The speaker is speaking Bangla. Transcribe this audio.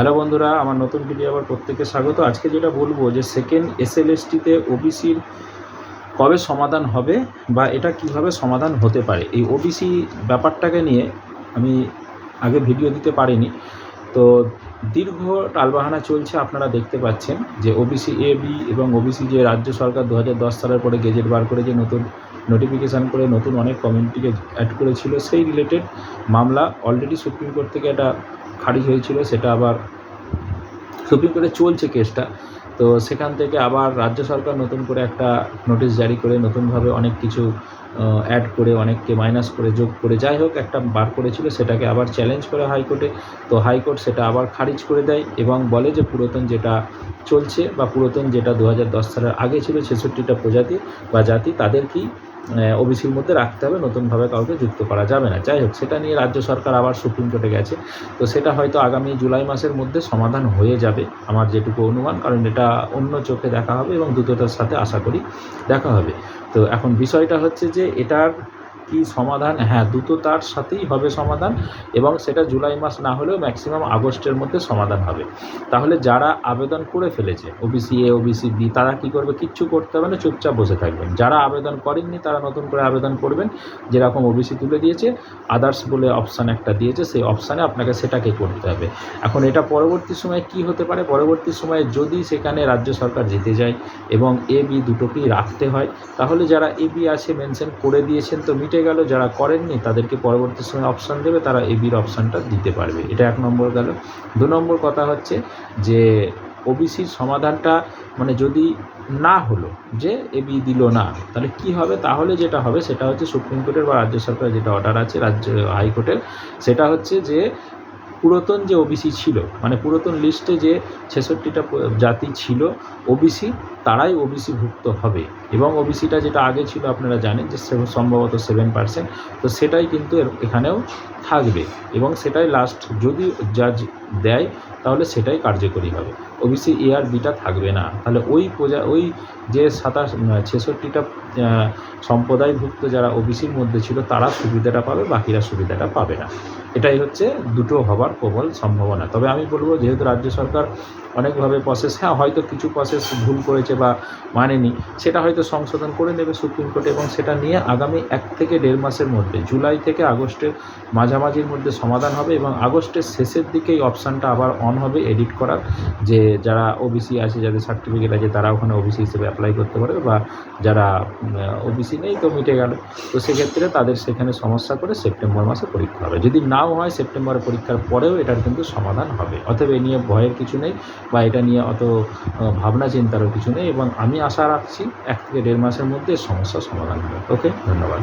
হ্যালো বন্ধুরা, আমার নতুন ভিডিও আবার প্রত্যেককে স্বাগত। আজকে যেটা বলবো যে সেকেন্ড এসএলএসটিতে ওবিসির কবে সমাধান হবে বা এটা কিভাবে সমাধান হতে পারে, এই ওবিসি ব্যাপারটাকে নিয়ে আমি আগে ভিডিও দিতে পারিনি। তো দীর্ঘ টালবাহানা চলছে, আপনারা দেখতে পাচ্ছেন যে ওবিসি এ বি এবং ওবিসি যে রাজ্য সরকার 2010 সালের পরে গেজেট বার করে যে নতুন নোটিফিকেশান করে নতুন অনেক কমিউনিটিকে অ্যাড করেছিল, সেই রিলেটেড মামলা অলরেডি সুপ্রিম কোর্ট থেকে এটা খারিজ হয়েছিল, সেটা আবার সুপ্রিম কোর্টে চলছে কেসটা। তো সেখান থেকে আবার রাজ্য সরকার নতুন করে একটা নোটিশ জারি করে নতুনভাবে অনেক কিছু অ্যাড করে, অনেককে মাইনাস করে, যোগ করে, যাই হোক একটা বার করেছিল, সেটাকে আবার চ্যালেঞ্জ করে হাইকোর্টে। তো হাইকোর্ট সেটা আবার খারিজ করে দেয় এবং বলে যে পুরাতন যেটা চলছে বা পুরাতন যেটা 2010 সালের আগে ছিল 66টা প্রজাতি বা জাতি, তাদেরকেই ওবিসির মধ্যে রাখতে হবে, নতুনভাবে কাউকে যুক্ত করা যাবে না। যাই হোক, সেটা নিয়ে রাজ্য সরকার আবার সুপ্রিম কোর্টে গেছে। তো সেটা হয়তো আগামী জুলাই মাসের মধ্যে সমাধান হয়ে যাবে আমার যেটুকু অনুমান, কারণ এটা অন্য চোখে দেখা হবে এবং দ্রুততার সাথে আশা করি দেখা হবে। তো এখন বিষয়টা হচ্ছে যে এটার কি সমাধান, হ্যাঁ দ্রুততার সাথেই হবে সমাধান, এবং সেটা জুলাই মাস না হলেও ম্যাক্সিমাম আগস্টের মধ্যে সমাধান হবে। তাহলে যারা আবেদন করে ফেলেছে ওবিসি এ ওবিসি বি, তারা কি করবে? কিচ্ছু করতে হবে না, চুপচাপ বসে থাকবেন। যারা আবেদন করেননি তারা নতুন করে আবেদন করবেন, যেরকম ওবিসি তুলে দিয়েছে, আদার্স বলে অপশান একটা দিয়েছে, সেই অপশানে আপনাকে সেটাকে করতে হবে। এখন এটা পরবর্তী সময়ে কি হতে পারে, পরবর্তী সময়ে যদি সেখানে রাজ্য সরকার জিতে যায় এবং এ বি দুটোকেই রাখতে হয়, তাহলে যারা এ বি আছে মেনশন করে দিয়েছেন তো মিটে গেল, যারা করেননি তাদেরকে পরবর্তী সময় অপশান দেবে, তারা এ বির অপশানটা দিতে পারবে। এটা 1 নম্বর গেল। 2 নম্বর কথা হচ্ছে যে ওবিসির সমাধানটা মানে যদি না হলো, যে এ বি দিল না, তাহলে কি হবে? তাহলে যেটা হবে সেটা হচ্ছে সুপ্রিম কোর্টের বা রাজ্য সরকারের যেটা অর্ডার আছে রাজ্য হাইকোর্টের, সেটা হচ্ছে যে পুরাতন যে ওবিসি ছিল, মানে পুরাতন লিস্টে যে 66টা জাতি ছিল ওবিসি, তারাই ওবিসি ভুক্ত হবে। এবং ওবিসিটা যেটা আগে ছিল আপনারা জানেন যে সম্ভবত 7%, তো সেটাই কিন্তু এখানেও থাকবে এবং সেটাই লাস্ট যদি জাজ দেয় তাহলে সেটাই কার্যকরী হবে। ওবিসি এ আর বিটা থাকবে না। তাহলে ওই যে 66টা সম্প্রদায়ভুক্ত যারা ওবিসির মধ্যে ছিল তারা সুবিধাটা পাবে, বাকিরা সুবিধাটা পাবে না। এটাই হচ্ছে দুটো হবার প্রবল সম্ভাবনা। তবে আমি বলবো, যেহেতু রাজ্য সরকার অনেকভাবে প্রসেস, হ্যাঁ হয়তো কিছু প্রসেস ভুল করেছে বা মানেনি, সেটা হয়তো সংশোধন করে নেবে সুপ্রিম কোর্টে এবং সেটা নিয়ে আগামী 1 থেকে 1.5 মাসের মধ্যে, জুলাই থেকে আগস্টের মাঝামাঝির মধ্যে সমাধান হবে এবং আগস্টের শেষের দিকেই অপশানটা আবার অন হবে এডিট করার, যে যারা ওবিসি আছে, যাদের সার্টিফিকেট আছে, তারা ওখানে ওবিসি হিসেবে অ্যাপ্লাই করতে পারবে, বা যারা ওবিসি নেই তো মিটে গেল, তো সেক্ষেত্রে তাদের সেখানে সমস্যা করে সেপ্টেম্বর মাসে পরীক্ষা হবে। যদি নাও হয় সেপ্টেম্বরে পরীক্ষার পরেও এটার কিন্তু সমাধান হবে। অতএব এ নিয়ে ভয়ের কিছু নেই বা এটা নিয়ে অত ভাবনা চিন্তারও কিছু নেই, এবং আমি আশা রাখছি 1 থেকে 1.5 মাসের মধ্যে সমস্যার সমাধান হবে। ওকে, ধন্যবাদ।